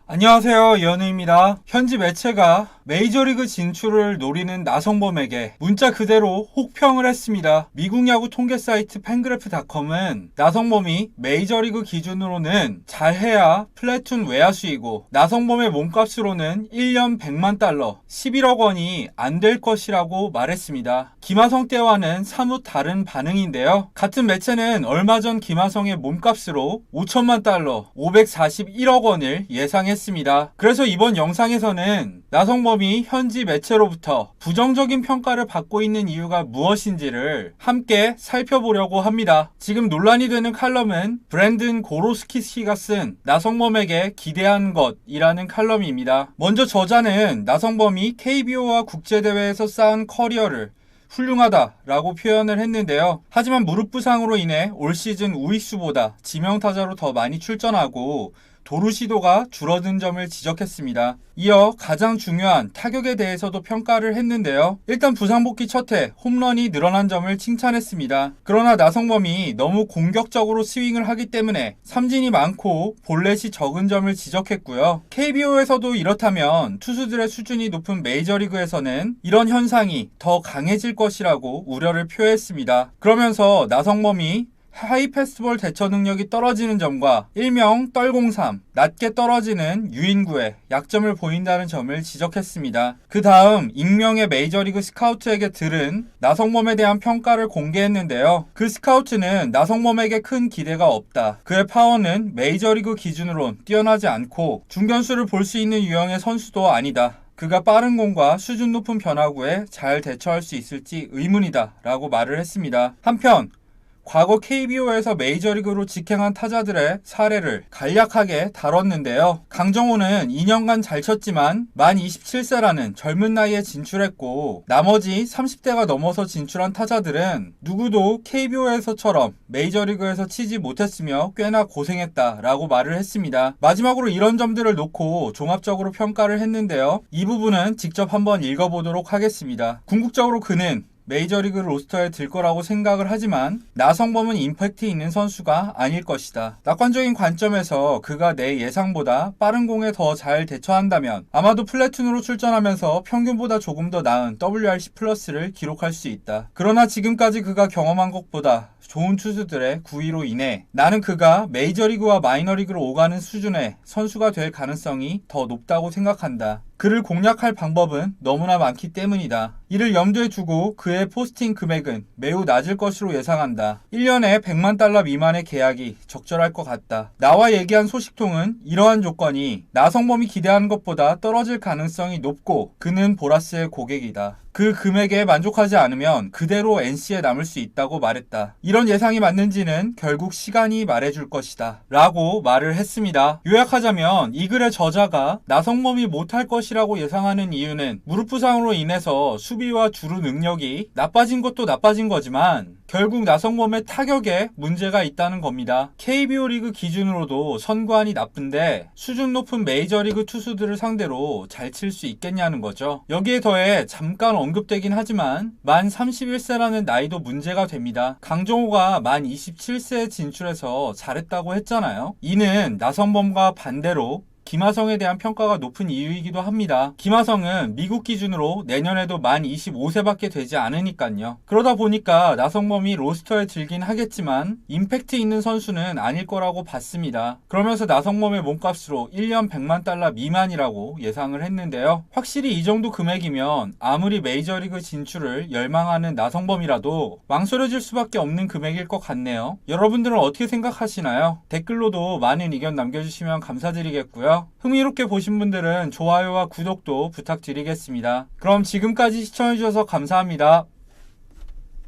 안녕하세요, 이현우입니다. 현지 매체가 메이저리그 진출을 노리는 나성범에게 문자 그대로 혹평을 했습니다. 미국 야구 통계 사이트 팬그래프닷컴은 나성범이 메이저리그 기준으로는 잘해야 플래툰 외야수이고 나성범의 몸값으로는 1년 100만 달러, 11억 원이 안 될 것이라고 말했습니다. 김하성 때와는 사뭇 다른 반응인데요. 같은 매체는 얼마 전 김하성의 몸값으로 5천만 달러, 541억 원을 예상했습니다. 그래서 이번 영상에서는 나성범이 현지 매체로부터 부정적인 평가를 받고 있는 이유가 무엇인지를 함께 살펴보려고 합니다. 지금 논란이 되는 칼럼은 브랜든 고로스키가 쓴 나성범에게 기대한 것이라는 칼럼입니다. 먼저 저자는 나성범이 KBO와 국제대회에서 쌓은 커리어를 훌륭하다라고 표현을 했는데요. 하지만 무릎 부상으로 인해 올 시즌 우익수보다 지명타자로 더 많이 출전하고 도루 시도가 줄어든 점을 지적했습니다. 이어 가장 중요한 타격에 대해서도 평가를 했는데요. 일단 부상 복귀 첫해 홈런이 늘어난 점을 칭찬했습니다. 그러나 나성범이 너무 공격적으로 스윙을 하기 때문에 삼진이 많고 볼넷이 적은 점을 지적했고요. KBO에서도 이렇다면 투수들의 수준이 높은 메이저리그에서는 이런 현상이 더 강해질 것이라고 우려를 표했습니다. 그러면서 나성범이 하이 패스트볼 대처 능력이 떨어지는 점과 일명 떨03, 낮게 떨어지는 유인구에 약점을 보인다는 점을 지적했습니다. 그 다음 익명의 메이저리그 스카우트에게 들은 나성범에 대한 평가를 공개했는데요. 그 스카우트는 나성범에게 큰 기대가 없다. 그의 파워는 메이저리그 기준으론 뛰어나지 않고 중견수를 볼 수 있는 유형의 선수도 아니다. 그가 빠른 공과 수준 높은 변화구에 잘 대처할 수 있을지 의문이다 라고 말을 했습니다. 한편 과거 KBO에서 메이저리그로 직행한 타자들의 사례를 간략하게 다뤘는데요. 강정호는 2년간 잘 쳤지만 만 27세라는 젊은 나이에 진출했고 나머지 30대가 넘어서 진출한 타자들은 누구도 KBO에서처럼 메이저리그에서 치지 못했으며 꽤나 고생했다라고 말을 했습니다. 마지막으로 이런 점들을 놓고 종합적으로 평가를 했는데요. 이 부분은 직접 한번 읽어보도록 하겠습니다. 궁극적으로 그는 메이저리그 로스터에 들 거라고 생각을 하지만 나성범은 임팩트 있는 선수가 아닐 것이다. 낙관적인 관점에서 그가 내 예상보다 빠른 공에 더 잘 대처한다면 아마도 플래툰으로 출전하면서 평균보다 조금 더 나은 WRC 플러스를 기록할 수 있다. 그러나 지금까지 그가 경험한 것보다 좋은 투수들의 구위로 인해 나는 그가 메이저리그와 마이너리그로 오가는 수준의 선수가 될 가능성이 더 높다고 생각한다. 그를 공략할 방법은 너무나 많기 때문이다. 이를 염두에 두고 그의 포스팅 금액은 매우 낮을 것으로 예상한다. 1년에 100만 달러 미만의 계약이 적절할 것 같다. 나와 얘기한 소식통은 이러한 조건이 나성범이 기대하는 것보다 떨어질 가능성이 높고 그는 보라스의 고객이다. 그 금액에 만족하지 않으면 그대로 NC에 남을 수 있다고 말했다. 이런 예상이 맞는지는 결국 시간이 말해줄 것이다 라고 말을 했습니다. 요약하자면 이 글의 저자가 나성범이 못할 것이라고 예상하는 이유는 무릎 부상으로 인해서 수비와 주루 능력이 나빠진 것도 나빠진 거지만 결국 나성범의 타격에 문제가 있다는 겁니다. KBO 리그 기준으로도 선구안이 나쁜데 수준 높은 메이저리그 투수들을 상대로 잘 칠 수 있겠냐는 거죠. 여기에 더해 잠깐 언급되긴 하지만 만 31세라는 나이도 문제가 됩니다. 강정호가 만 27세에 진출해서 잘했다고 했잖아요. 이는 나성범과 반대로 김하성에 대한 평가가 높은 이유이기도 합니다. 김하성은 미국 기준으로 내년에도 만 25세밖에 되지 않으니까요. 그러다 보니까 나성범이 로스터에 들긴 하겠지만 임팩트 있는 선수는 아닐 거라고 봤습니다. 그러면서 나성범의 몸값으로 1년 100만 달러 미만이라고 예상을 했는데요. 확실히 이 정도 금액이면 아무리 메이저리그 진출을 열망하는 나성범이라도 망설여질 수밖에 없는 금액일 것 같네요. 여러분들은 어떻게 생각하시나요? 댓글로도 많은 의견 남겨주시면 감사드리겠고요. 흥미롭게 보신 분들은 좋아요와 구독도 부탁드리겠습니다. 그럼 지금까지 시청해주셔서 감사합니다.